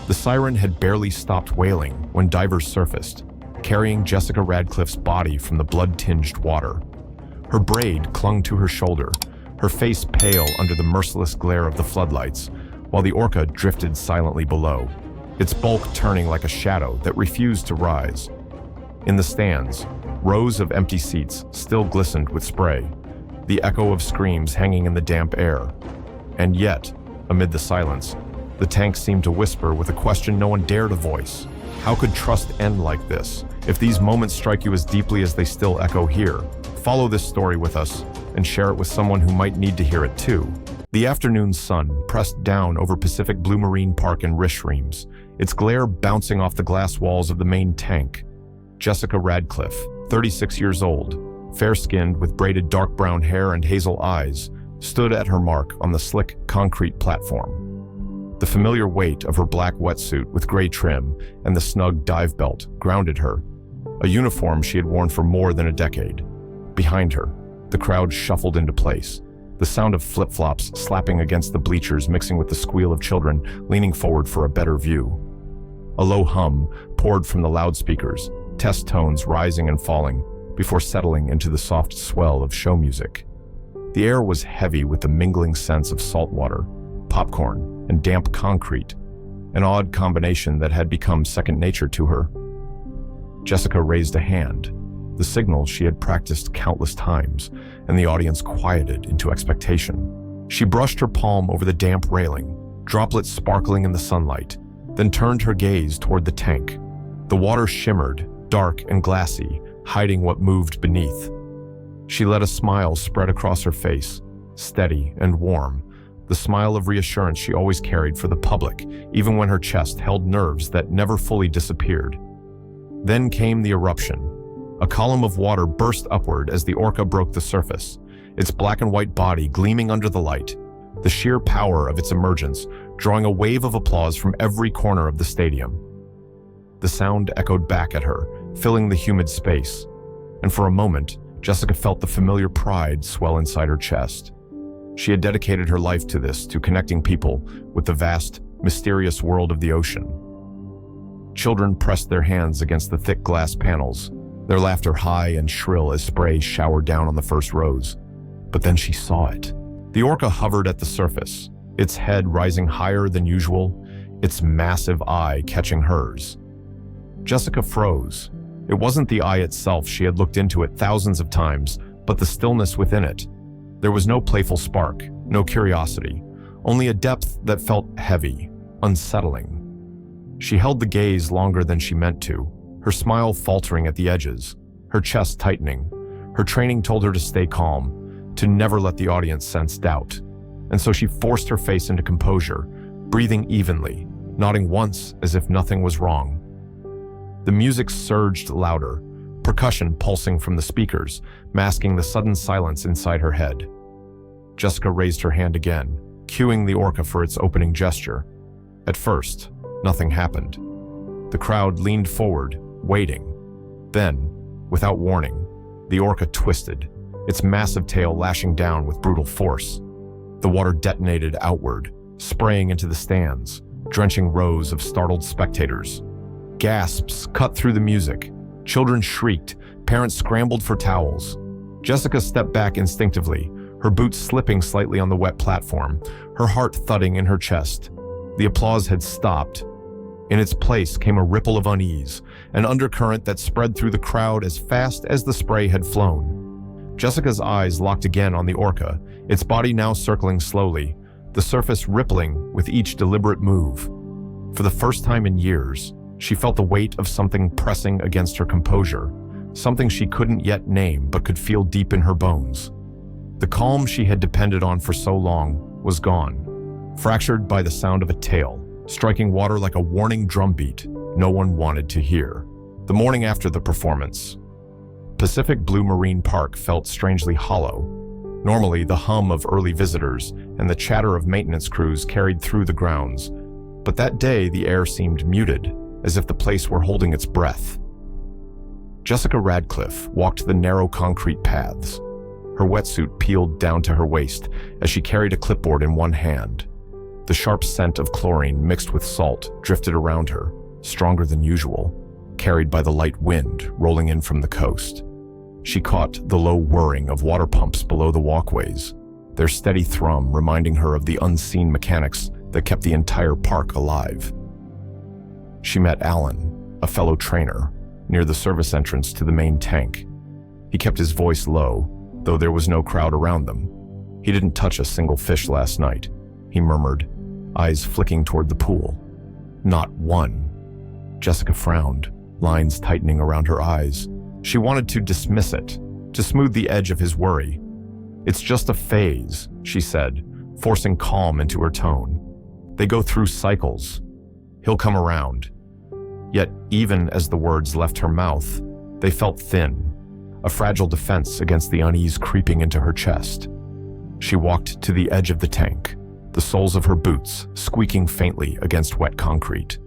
The siren had barely stopped wailing when divers surfaced, carrying Jessica Radcliffe's body from the blood-tinged water. Her braid clung to her shoulder, her face pale under the merciless glare of the floodlights, while the Orca drifted silently below, its bulk turning like a shadow that refused to rise. In the stands, rows of empty seats still glistened with spray, the echo of screams hanging in the damp air. And yet, amid the silence, the tank seemed to whisper with a question no one dared to voice. How could trust end like this? If these moments strike you as deeply as they still echo here, follow this story with us and share it with someone who might need to hear it too. The afternoon sun pressed down over Pacific Blue Marine Park in Rishremes, its glare bouncing off the glass walls of the main tank. Jessica Radcliffe, 36 years old, fair-skinned with braided dark brown hair and hazel eyes, stood at her mark on the slick concrete platform. The familiar weight of her black wetsuit with gray trim and the snug dive belt grounded her, a uniform she had worn for more than a decade. Behind her, the crowd shuffled into place, the sound of flip-flops slapping against the bleachers mixing with the squeal of children leaning forward for a better view. A low hum poured from the loudspeakers, test tones rising and falling before settling into the soft swell of show music. The air was heavy with the mingling sense of salt water, popcorn, and damp concrete, an odd combination that had become second nature to her. Jessica raised a hand, the signal she had practiced countless times, and the audience quieted into expectation. She brushed her palm over the damp railing, droplets sparkling in the sunlight, then turned her gaze toward the tank. The water shimmered, dark and glassy, hiding what moved beneath. She let a smile spread across her face, steady and warm, the smile of reassurance she always carried for the public, even when her chest held nerves that never fully disappeared. Then came the eruption. A column of water burst upward as the Orca broke the surface, its black and white body gleaming under the light, the sheer power of its emergence drawing a wave of applause from every corner of the stadium. The sound echoed back at her, filling the humid space, and for a moment, Jessica felt the familiar pride swell inside her chest. She had dedicated her life to this, to connecting people with the vast, mysterious world of the ocean. Children pressed their hands against the thick glass panels, their laughter high and shrill as spray showered down on the first rows. But then she saw it. The Orca hovered at the surface, its head rising higher than usual, its massive eye catching hers. Jessica froze. It wasn't the eye itself, she had looked into it thousands of times, but the stillness within it. There was no playful spark, no curiosity, only a depth that felt heavy, unsettling. She held the gaze longer than she meant to, her smile faltering at the edges, her chest tightening. Her training told her to stay calm, to never let the audience sense doubt. And so she forced her face into composure, breathing evenly, nodding once as if nothing was wrong. The music surged louder, percussion pulsing from the speakers, masking the sudden silence inside her head. Jessica raised her hand again, cueing the Orca for its opening gesture. At first, nothing happened. The crowd leaned forward, waiting. Then, without warning, the Orca twisted, its massive tail lashing down with brutal force. The water detonated outward, spraying into the stands, drenching rows of startled spectators. Gasps cut through the music. Children shrieked, parents scrambled for towels. Jessica stepped back instinctively, her boots slipping slightly on the wet platform, her heart thudding in her chest. The applause had stopped. In its place came a ripple of unease, an undercurrent that spread through the crowd as fast as the spray had flown. Jessica's eyes locked again on the Orca, its body now circling slowly, the surface rippling with each deliberate move. For the first time in years, she felt the weight of something pressing against her composure, something she couldn't yet name but could feel deep in her bones. The calm she had depended on for so long was gone, fractured by the sound of a tail, striking water like a warning drumbeat no one wanted to hear. The morning after the performance, Pacific Blue Marine Park felt strangely hollow. Normally, the hum of early visitors and the chatter of maintenance crews carried through the grounds, but that day the air seemed muted, as if the place were holding its breath. Jessica Radcliffe walked the narrow concrete paths, her wetsuit peeled down to her waist as she carried a clipboard in one hand. The sharp scent of chlorine mixed with salt drifted around her, stronger than usual, carried by the light wind rolling in from the coast. She caught the low whirring of water pumps below the walkways, their steady thrum reminding her of the unseen mechanics that kept the entire park alive. She met Alan, a fellow trainer, near the service entrance to the main tank. He kept his voice low, though there was no crowd around them. He didn't touch a single fish last night, he murmured, eyes flicking toward the pool. Not one. Jessica frowned, lines tightening around her eyes. She wanted to dismiss it, to smooth the edge of his worry. It's just a phase, she said, forcing calm into her tone. They go through cycles. He'll come around. Yet, even as the words left her mouth, they felt thin, a fragile defense against the unease creeping into her chest. She walked to the edge of the tank, the soles of her boots squeaking faintly against wet concrete.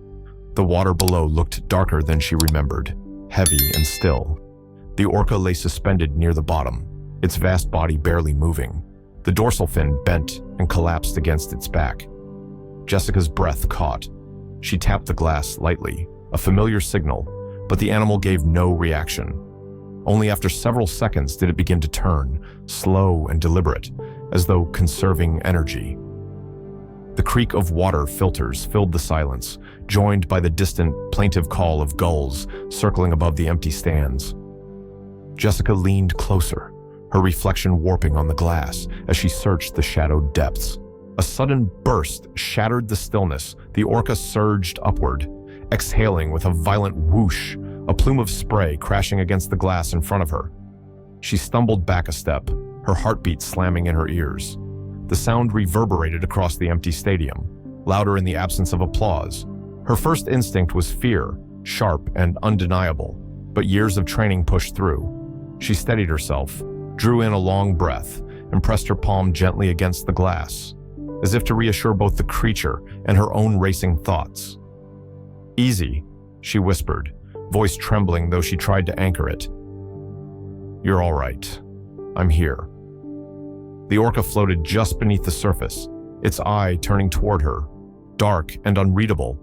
The water below looked darker than she remembered, heavy and still. The orca lay suspended near the bottom, its vast body barely moving. The dorsal fin bent and collapsed against its back. Jessica's breath caught. She tapped the glass lightly, a familiar signal, but the animal gave no reaction. Only after several seconds did it begin to turn, slow and deliberate, as though conserving energy. The creak of water filters filled the silence, joined by the distant, plaintive call of gulls circling above the empty stands. Jessica leaned closer, her reflection warping on the glass as she searched the shadowed depths. A sudden burst shattered the stillness. The orca surged upward, exhaling with a violent whoosh, a plume of spray crashing against the glass in front of her. She stumbled back a step, her heartbeat slamming in her ears. The sound reverberated across the empty stadium, louder in the absence of applause. Her first instinct was fear, sharp and undeniable, but years of training pushed through. She steadied herself, drew in a long breath, and pressed her palm gently against the glass, as if to reassure both the creature and her own racing thoughts. "Easy," she whispered, voice trembling though she tried to anchor it. "You're all right. I'm here." The orca floated just beneath the surface, its eye turning toward her, dark and unreadable.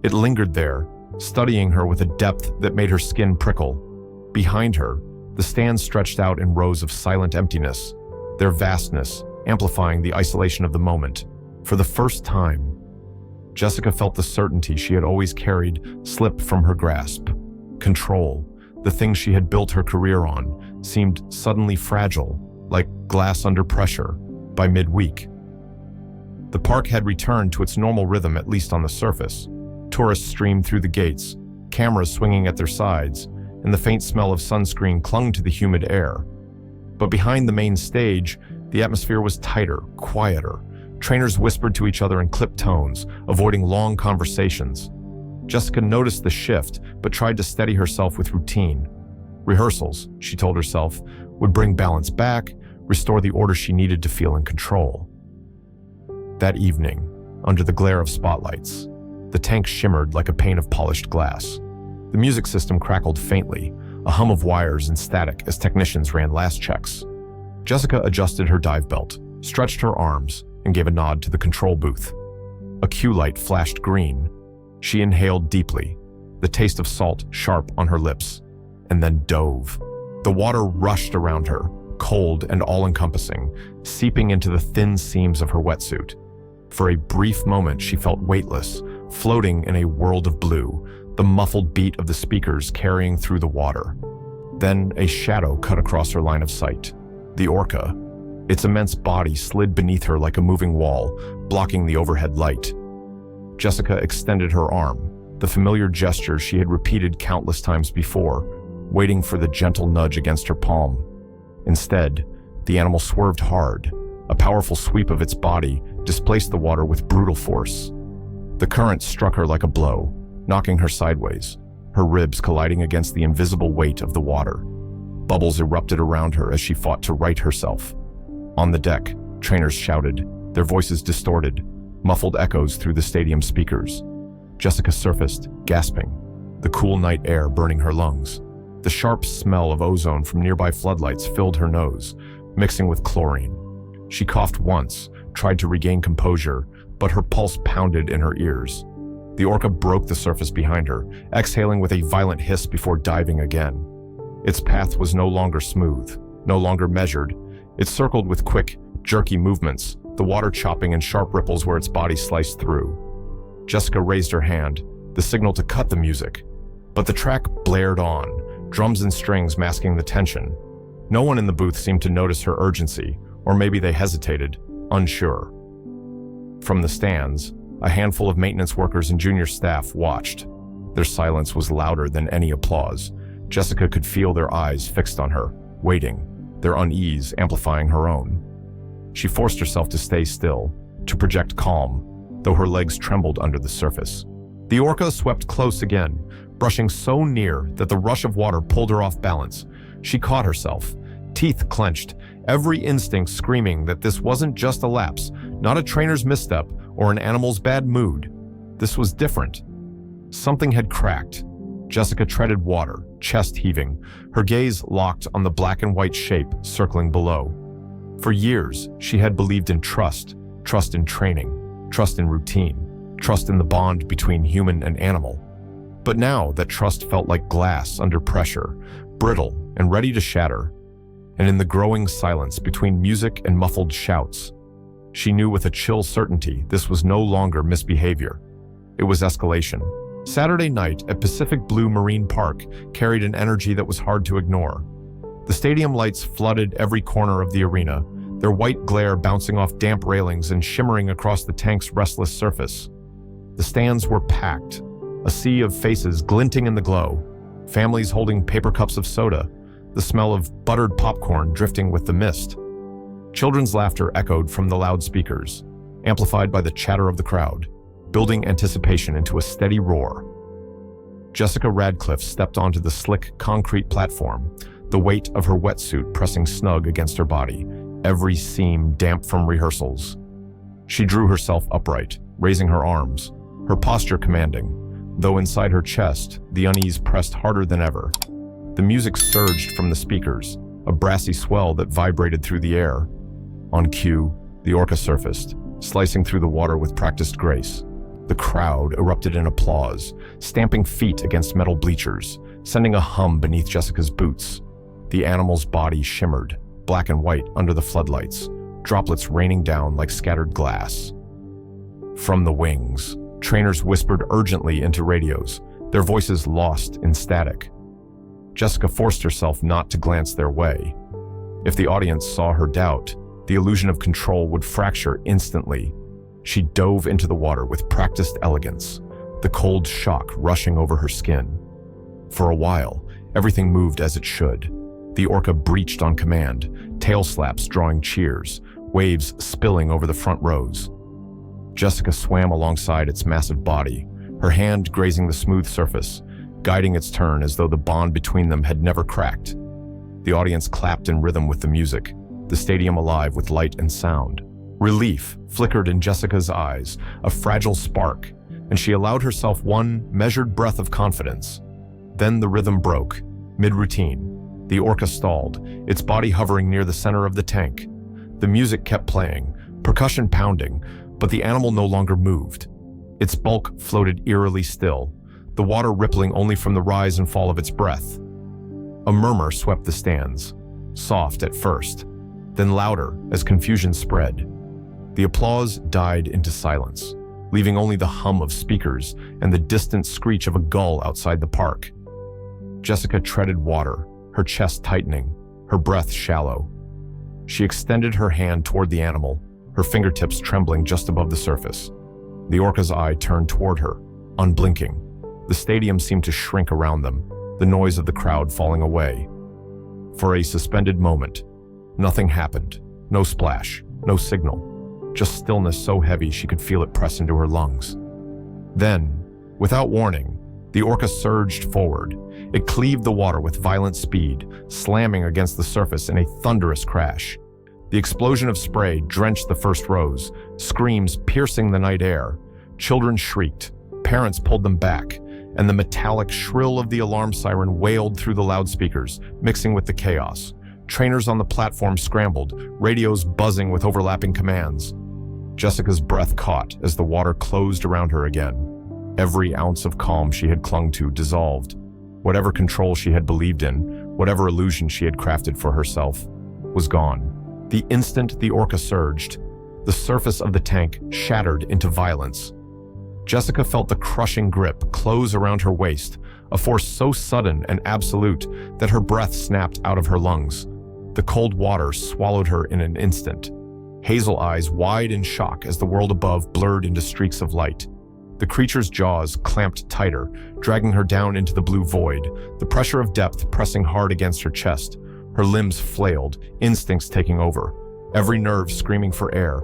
It lingered there, studying her with a depth that made her skin prickle. Behind her, the stands stretched out in rows of silent emptiness, their vastness amplifying the isolation of the moment. For the first time, Jessica felt the certainty she had always carried slip from her grasp. Control, the thing she had built her career on, seemed suddenly fragile, like glass under pressure, by midweek. The park had returned to its normal rhythm, at least on the surface. Tourists streamed through the gates, cameras swinging at their sides, and the faint smell of sunscreen clung to the humid air. But behind the main stage, the atmosphere was tighter, quieter. Trainers whispered to each other in clipped tones, avoiding long conversations. Jessica noticed the shift, but tried to steady herself with routine. Rehearsals, she told herself, would bring balance back, restore the order she needed to feel in control. That evening, under the glare of spotlights, the tank shimmered like a pane of polished glass. The music system crackled faintly, a hum of wires and static as technicians ran last checks. Jessica adjusted her dive belt, stretched her arms, and gave a nod to the control booth. A cue light flashed green. She inhaled deeply, the taste of salt sharp on her lips, and then dove. The water rushed around her, cold and all-encompassing, seeping into the thin seams of her wetsuit. For a brief moment, she felt weightless, floating in a world of blue, the muffled beat of the speakers carrying through the water. Then a shadow cut across her line of sight. The orca. Its immense body slid beneath her like a moving wall, blocking the overhead light. Jessica extended her arm, the familiar gesture she had repeated countless times before, waiting for the gentle nudge against her palm. Instead, the animal swerved hard. A powerful sweep of its body displaced the water with brutal force. The current struck her like a blow, knocking her sideways, her ribs colliding against the invisible weight of the water. Bubbles erupted around her as she fought to right herself. On the deck, trainers shouted, their voices distorted, muffled echoes through the stadium speakers. Jessica surfaced, gasping, the cool night air burning her lungs. The sharp smell of ozone from nearby floodlights filled her nose, mixing with chlorine. She coughed once, tried to regain composure, but her pulse pounded in her ears. The orca broke the surface behind her, exhaling with a violent hiss before diving again. Its path was no longer smooth, no longer measured. It circled with quick, jerky movements, the water chopping in sharp ripples where its body sliced through. Jessica raised her hand, the signal to cut the music. But the track blared on, drums and strings masking the tension. No one in the booth seemed to notice her urgency, or maybe they hesitated, unsure. From the stands, a handful of maintenance workers and junior staff watched. Their silence was louder than any applause. Jessica could feel their eyes fixed on her, waiting, their unease amplifying her own. She forced herself to stay still, to project calm, though her legs trembled under the surface. The orca swept close again, brushing so near that the rush of water pulled her off balance. She caught herself, teeth clenched, every instinct screaming that this wasn't just a lapse, not a trainer's misstep or an animal's bad mood. This was different. Something had cracked. Jessica treaded water, chest heaving, her gaze locked on the black and white shape circling below. For years, she had believed in trust, trust in training, trust in routine, trust in the bond between human and animal. But now that trust felt like glass under pressure, brittle and ready to shatter. And in the growing silence between music and muffled shouts, she knew with a chill certainty this was no longer misbehavior. It was escalation. Saturday night at Pacific Blue Marine Park carried an energy that was hard to ignore. The stadium lights flooded every corner of the arena, their white glare bouncing off damp railings and shimmering across the tank's restless surface. The stands were packed, a sea of faces glinting in the glow, families holding paper cups of soda, the smell of buttered popcorn drifting with the mist. Children's laughter echoed from the loudspeakers, amplified by the chatter of the crowd, building anticipation into a steady roar. Jessica Radcliffe stepped onto the slick concrete platform, the weight of her wetsuit pressing snug against her body, every seam damp from rehearsals. She drew herself upright, raising her arms, her posture commanding, though inside her chest, the unease pressed harder than ever. The music surged from the speakers, a brassy swell that vibrated through the air. On cue, the orca surfaced, slicing through the water with practiced grace. The crowd erupted in applause, stamping feet against metal bleachers, sending a hum beneath Jessica's boots. The animal's body shimmered, black and white under the floodlights, droplets raining down like scattered glass. From the wings, trainers whispered urgently into radios, their voices lost in static. Jessica forced herself not to glance their way. If the audience saw her doubt, the illusion of control would fracture instantly. She dove into the water with practiced elegance, the cold shock rushing over her skin. For a while, everything moved as it should. The orca breached on command, tail slaps drawing cheers, waves spilling over the front rows. Jessica swam alongside its massive body, her hand grazing the smooth surface, guiding its turn as though the bond between them had never cracked. The audience clapped in rhythm with the music, the stadium alive with light and sound. Relief flickered in Jessica's eyes, a fragile spark, and she allowed herself one measured breath of confidence. Then the rhythm broke, mid-routine. The orca stalled, its body hovering near the center of the tank. The music kept playing, percussion pounding, but the animal no longer moved. Its bulk floated eerily still, the water rippling only from the rise and fall of its breath. A murmur swept the stands, soft at first, then louder as confusion spread. The applause died into silence, leaving only the hum of speakers and the distant screech of a gull outside the park. Jessica treaded water, her chest tightening, her breath shallow. She extended her hand toward the animal, her fingertips trembling just above the surface. The orca's eye turned toward her, unblinking. The stadium seemed to shrink around them, the noise of the crowd falling away. For a suspended moment, nothing happened. No splash, no signal, just stillness so heavy she could feel it press into her lungs. Then, without warning, the orca surged forward. It cleaved the water with violent speed, slamming against the surface in a thunderous crash. The explosion of spray drenched the first rows, screams piercing the night air. Children shrieked, parents pulled them back, and the metallic shrill of the alarm siren wailed through the loudspeakers, mixing with the chaos. Trainers on the platform scrambled, radios buzzing with overlapping commands. Jessica's breath caught as the water closed around her again. Every ounce of calm she had clung to dissolved. Whatever control she had believed in, whatever illusion she had crafted for herself, was gone. The instant the Orca surged, the surface of the tank shattered into violence. Jessica felt the crushing grip close around her waist, a force so sudden and absolute that her breath snapped out of her lungs. The cold water swallowed her in an instant, hazel eyes wide in shock as the world above blurred into streaks of light. The creature's jaws clamped tighter, dragging her down into the blue void, the pressure of depth pressing hard against her chest. Her limbs flailed, instincts taking over, every nerve screaming for air.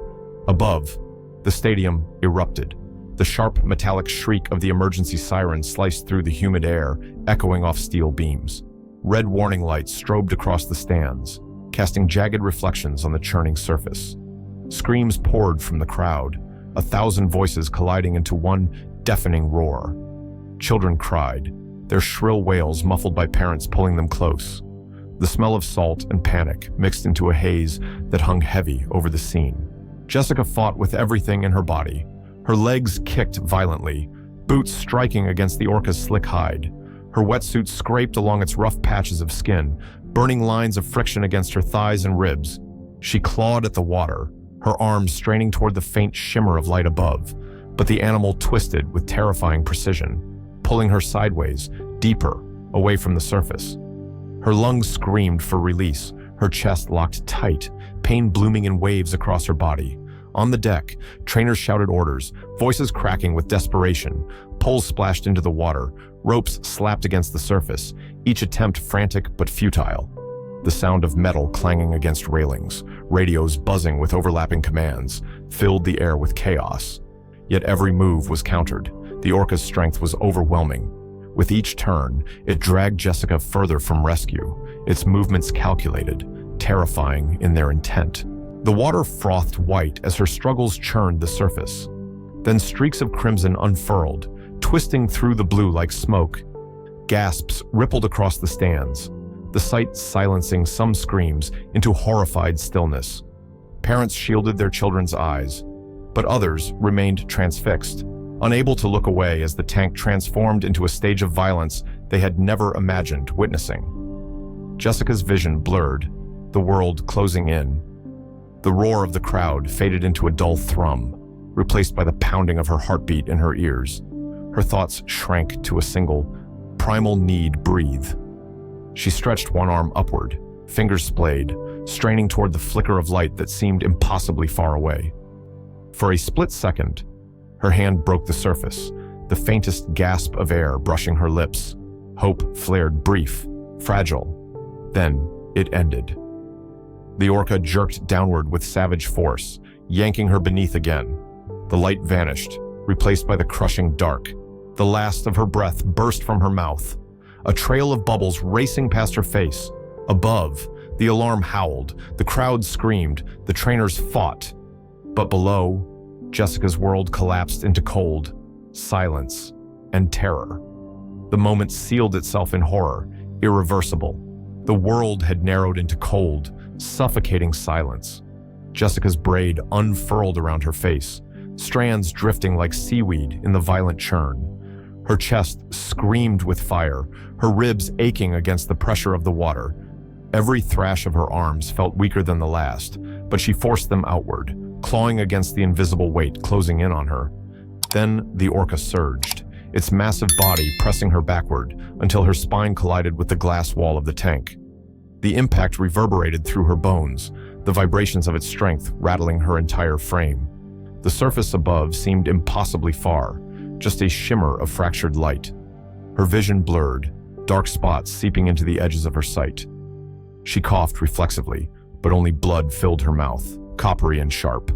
Above, the stadium erupted. The sharp metallic shriek of the emergency siren sliced through the humid air, echoing off steel beams. Red warning lights strobed across the stands, casting jagged reflections on the churning surface. Screams poured from the crowd, 1,000 voices colliding into one deafening roar. Children cried, their shrill wails muffled by parents pulling them close. The smell of salt and panic mixed into a haze that hung heavy over the scene. Jessica fought with everything in her body. Her legs kicked violently, boots striking against the Orca's slick hide. Her wetsuit scraped along its rough patches of skin, burning lines of friction against her thighs and ribs. She clawed at the water, her arms straining toward the faint shimmer of light above, but the animal twisted with terrifying precision, pulling her sideways, deeper, away from the surface. Her lungs screamed for release, her chest locked tight, pain blooming in waves across her body. On the deck, trainers shouted orders, voices cracking with desperation. Poles splashed into the water, ropes slapped against the surface, each attempt frantic but futile. The sound of metal clanging against railings, radios buzzing with overlapping commands, filled the air with chaos. Yet every move was countered. The Orca's strength was overwhelming. With each turn, it dragged Jessica further from rescue, its movements calculated, terrifying in their intent. The water frothed white as her struggles churned the surface. Then streaks of crimson unfurled, twisting through the blue like smoke. Gasps rippled across the stands, the sight silencing some screams into horrified stillness. Parents shielded their children's eyes, but others remained transfixed, unable to look away as the tank transformed into a stage of violence they had never imagined witnessing. Jessica's vision blurred, the world closing in. The roar of the crowd faded into a dull thrum, replaced by the pounding of her heartbeat in her ears. Her thoughts shrank to a single, primal need: breathe. She stretched one arm upward, fingers splayed, straining toward the flicker of light that seemed impossibly far away. For a split second, her hand broke the surface, the faintest gasp of air brushing her lips. Hope flared brief, fragile. Then it ended. The Orca jerked downward with savage force, yanking her beneath again. The light vanished, replaced by the crushing dark. The last of her breath burst from her mouth, a trail of bubbles racing past her face. Above, the alarm howled, the crowd screamed, the trainers fought. But below, Jessica's world collapsed into cold, silence, and terror. The moment sealed itself in horror, irreversible. The world had narrowed into cold, suffocating silence. Jessica's braid unfurled around her face, strands drifting like seaweed in the violent churn. Her chest screamed with fire, her ribs aching against the pressure of the water. Every thrash of her arms felt weaker than the last, but she forced them outward, clawing against the invisible weight closing in on her. Then the Orca surged, its massive body pressing her backward until her spine collided with the glass wall of the tank. The impact reverberated through her bones, the vibrations of its strength rattling her entire frame. The surface above seemed impossibly far, just a shimmer of fractured light. Her vision blurred, dark spots seeping into the edges of her sight. She coughed reflexively, but only blood filled her mouth, coppery and sharp.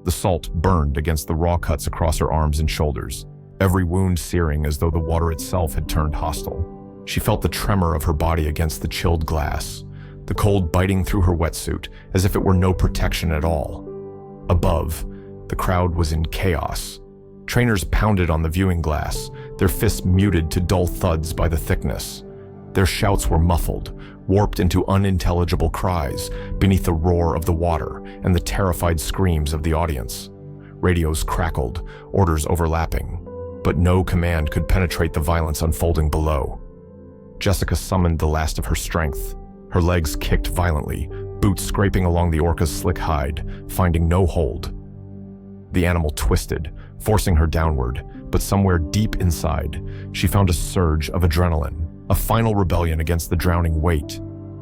The salt burned against the raw cuts across her arms and shoulders, every wound searing as though the water itself had turned hostile. She felt the tremor of her body against the chilled glass, the cold biting through her wetsuit as if it were no protection at all. Above, the crowd was in chaos. Trainers pounded on the viewing glass, their fists muted to dull thuds by the thickness. Their shouts were muffled, warped into unintelligible cries beneath the roar of the water and the terrified screams of the audience. Radios crackled, orders overlapping, but no command could penetrate the violence unfolding below. Jessica summoned the last of her strength. Her legs kicked violently, boots scraping along the orca's slick hide, finding no hold. The animal twisted, forcing her downward, but somewhere deep inside, she found a surge of adrenaline, a final rebellion against the drowning weight.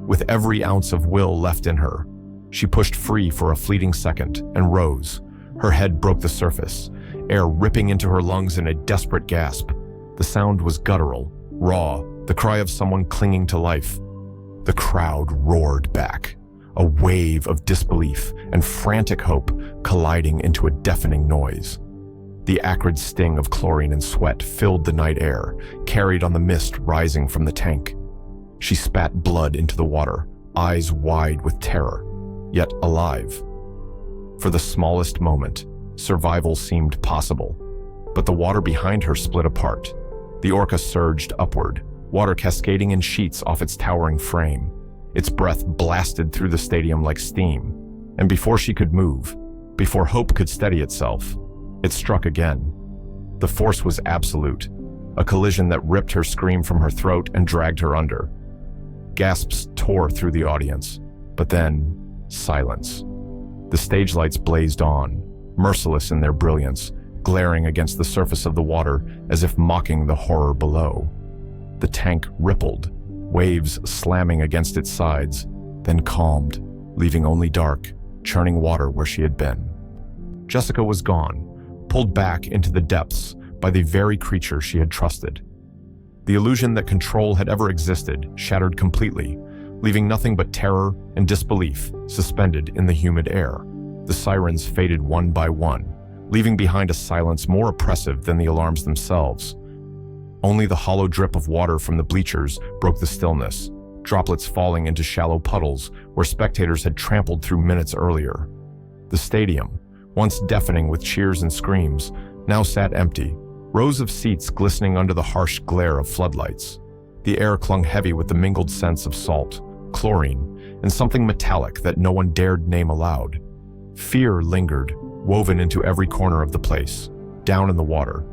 With every ounce of will left in her, she pushed free for a fleeting second and rose. Her head broke the surface, air ripping into her lungs in a desperate gasp. The sound was guttural, raw, the cry of someone clinging to life. The crowd roared back, a wave of disbelief and frantic hope colliding into a deafening noise. The acrid sting of chlorine and sweat filled the night air, carried on the mist rising from the tank. She spat blood into the water, eyes wide with terror, yet alive. For the smallest moment, survival seemed possible, but the water behind her split apart. The orca surged upward, water cascading in sheets off its towering frame. Its breath blasted through the stadium like steam, and before she could move, before hope could steady itself, it struck again. The force was absolute, a collision that ripped her scream from her throat and dragged her under. Gasps tore through the audience, but then silence. The stage lights blazed on, merciless in their brilliance, glaring against the surface of the water as if mocking the horror below. The tank rippled, waves slamming against its sides, then calmed, leaving only dark, churning water where she had been. Jessica was gone, pulled back into the depths by the very creature she had trusted. The illusion that control had ever existed shattered completely, leaving nothing but terror and disbelief suspended in the humid air. The sirens faded one by one, leaving behind a silence more oppressive than the alarms themselves. Only the hollow drip of water from the bleachers broke the stillness, droplets falling into shallow puddles where spectators had trampled through minutes earlier. The stadium, once deafening with cheers and screams, now sat empty, rows of seats glistening under the harsh glare of floodlights. The air clung heavy with the mingled scents of salt, chlorine, and something metallic that no one dared name aloud. Fear lingered, woven into every corner of the place. Down in the water,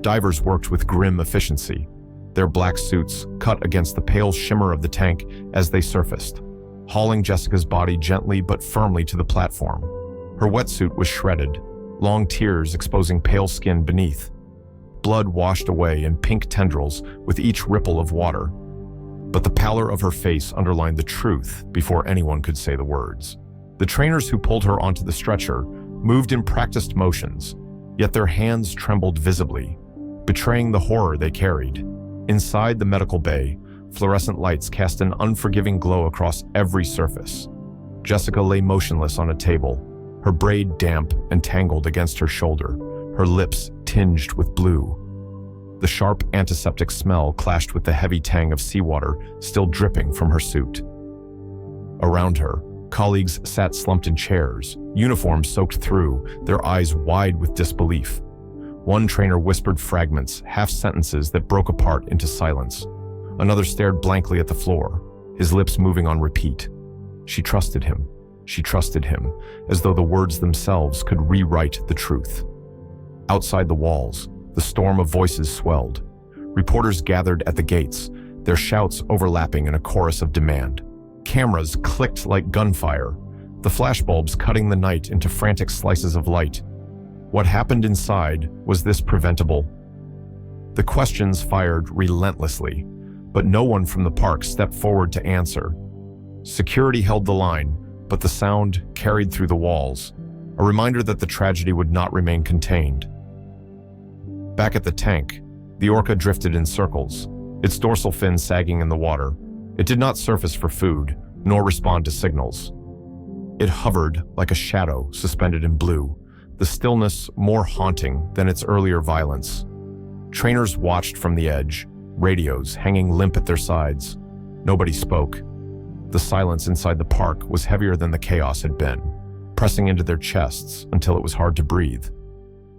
divers worked with grim efficiency, their black suits cut against the pale shimmer of the tank as they surfaced, hauling Jessica's body gently but firmly to the platform. Her wetsuit was shredded, long tears exposing pale skin beneath. Blood washed away in pink tendrils with each ripple of water. But the pallor of her face underlined the truth before anyone could say the words. The trainers who pulled her onto the stretcher moved in practiced motions, yet their hands trembled visibly, betraying the horror they carried. Inside the medical bay, fluorescent lights cast an unforgiving glow across every surface. Jessica lay motionless on a table, her braid damp and tangled against her shoulder, her lips tinged with blue. The sharp antiseptic smell clashed with the heavy tang of seawater still dripping from her suit. Around her, colleagues sat slumped in chairs, uniforms soaked through, their eyes wide with disbelief. One trainer whispered fragments, half-sentences that broke apart into silence. Another stared blankly at the floor, his lips moving on repeat. She trusted him. She trusted him, as though the words themselves could rewrite the truth. Outside the walls, the storm of voices swelled. Reporters gathered at the gates, their shouts overlapping in a chorus of demand. Cameras clicked like gunfire, the flashbulbs cutting the night into frantic slices of light. What happened inside? Was this preventable? The questions fired relentlessly, but no one from the park stepped forward to answer. Security held the line, but the sound carried through the walls, a reminder that the tragedy would not remain contained. Back at the tank, the orca drifted in circles, its dorsal fin sagging in the water. It did not surface for food, nor respond to signals. It hovered like a shadow suspended in blue, the stillness more haunting than its earlier violence. Trainers watched from the edge, radios hanging limp at their sides. Nobody spoke. The silence inside the park was heavier than the chaos had been, pressing into their chests until it was hard to breathe.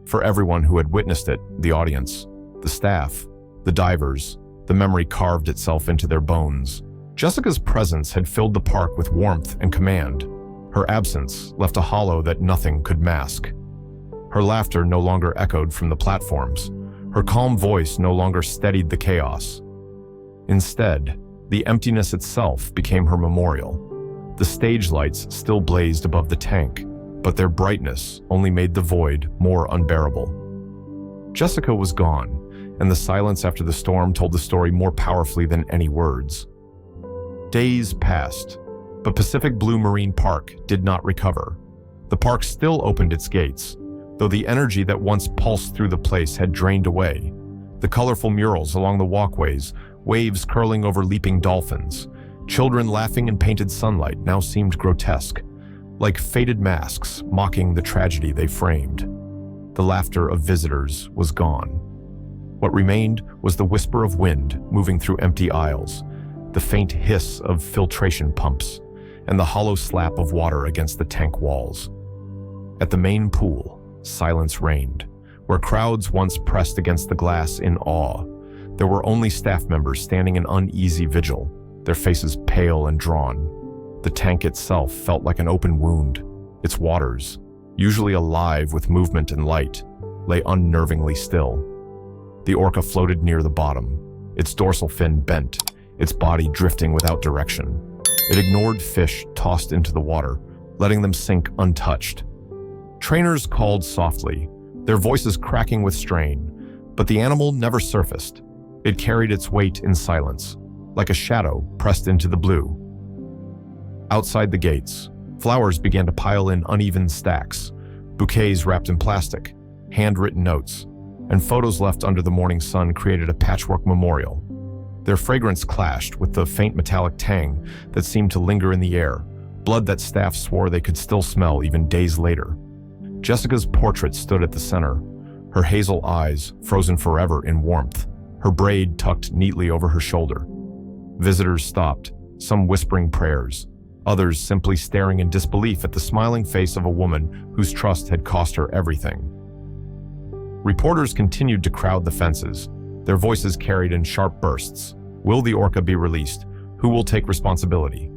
For everyone who had witnessed it, the audience, the staff, the divers, The memory carved itself into their bones. Jessica's presence had filled the park with warmth and command. Her absence left a hollow that nothing could mask. Her laughter no longer echoed from the platforms. Her calm voice no longer steadied the chaos. Instead, the emptiness itself became her memorial. The stage lights still blazed above the tank, but their brightness only made the void more unbearable. Jessica was gone, and the silence after the storm told the story more powerfully than any words. Days passed, but Pacific Blue Marine Park did not recover. The park still opened its gates, though the energy that once pulsed through the place had drained away. The colorful murals along the walkways, waves curling over leaping dolphins, children laughing in painted sunlight now seemed grotesque, like faded masks mocking the tragedy they framed. The laughter of visitors was gone. What remained was the whisper of wind moving through empty aisles, the faint hiss of filtration pumps, and the hollow slap of water against the tank walls. At the main pool, silence reigned. Where crowds once pressed against the glass in awe, there were only staff members standing in uneasy vigil, their faces pale and drawn. The tank itself felt like an open wound. Its waters, usually alive with movement and light, lay unnervingly still. The Orca floated near the bottom, its dorsal fin bent, its body drifting without direction. It ignored fish tossed into the water, letting them sink untouched. Trainers called softly, their voices cracking with strain, but the animal never surfaced. It carried its weight in silence, like a shadow pressed into the blue. Outside the gates, flowers began to pile in uneven stacks, bouquets wrapped in plastic, handwritten notes, and photos left under the morning sun created a patchwork memorial. Their fragrance clashed with the faint metallic tang that seemed to linger in the air, blood that staff swore they could still smell even days later. Jessica's portrait stood at the center, her hazel eyes frozen forever in warmth, her braid tucked neatly over her shoulder. Visitors stopped, some whispering prayers, others simply staring in disbelief at the smiling face of a woman whose trust had cost her everything. Reporters continued to crowd the fences, their voices carried in sharp bursts. Will the Orca be released? Who will take responsibility?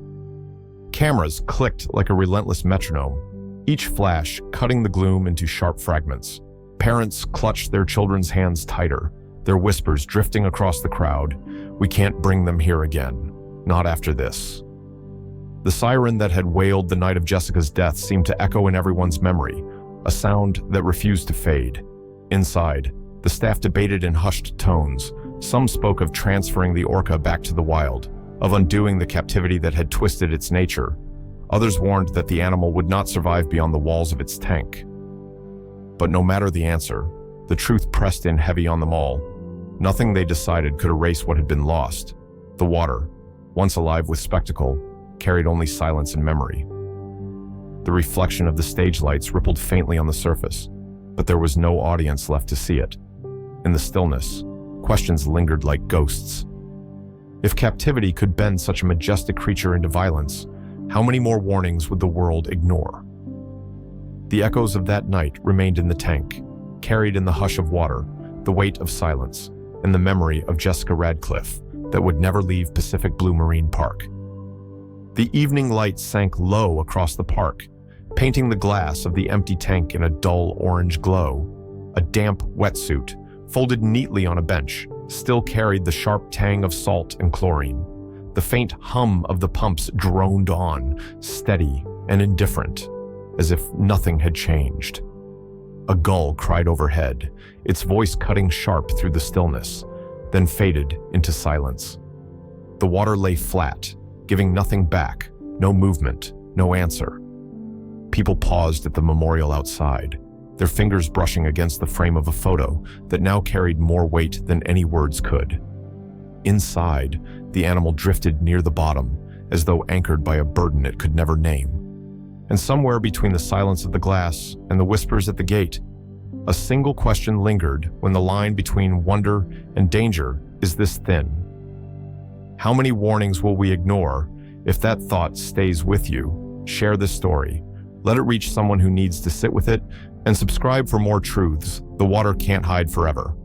Cameras clicked like a relentless metronome, each flash cutting the gloom into sharp fragments. Parents clutched their children's hands tighter, their whispers drifting across the crowd. We can't bring them here again. Not after this. The siren that had wailed the night of Jessica's death seemed to echo in everyone's memory, a sound that refused to fade. Inside, the staff debated in hushed tones. Some spoke of transferring the Orca back to the wild, of undoing the captivity that had twisted its nature. Others warned that the animal would not survive beyond the walls of its tank. But no matter the answer, the truth pressed in heavy on them all. Nothing they decided could erase what had been lost. The water, once alive with spectacle, carried only silence and memory. The reflection of the stage lights rippled faintly on the surface, but there was no audience left to see it. In the stillness, questions lingered like ghosts. If captivity could bend such a majestic creature into violence, how many more warnings would the world ignore? The echoes of that night remained in the tank, carried in the hush of water, the weight of silence, and the memory of Jessica Radcliffe that would never leave Pacific Blue Marine Park. The evening light sank low across the park, painting the glass of the empty tank in a dull orange glow. A damp wetsuit, folded neatly on a bench, still carried the sharp tang of salt and chlorine. The faint hum of the pumps droned on, steady and indifferent, as if nothing had changed. A gull cried overhead, its voice cutting sharp through the stillness, then faded into silence. The water lay flat, giving nothing back, no movement, no answer. People paused at the memorial outside, their fingers brushing against the frame of a photo that now carried more weight than any words could. Inside, the animal drifted near the bottom, as though anchored by a burden it could never name. And somewhere between the silence of the glass and the whispers at the gate, a single question lingered when the line between wonder and danger is this thin. How many warnings will we ignore? If that thought stays with you, share this story. Let it reach someone who needs to sit with it, and subscribe for more truths the water can't hide forever.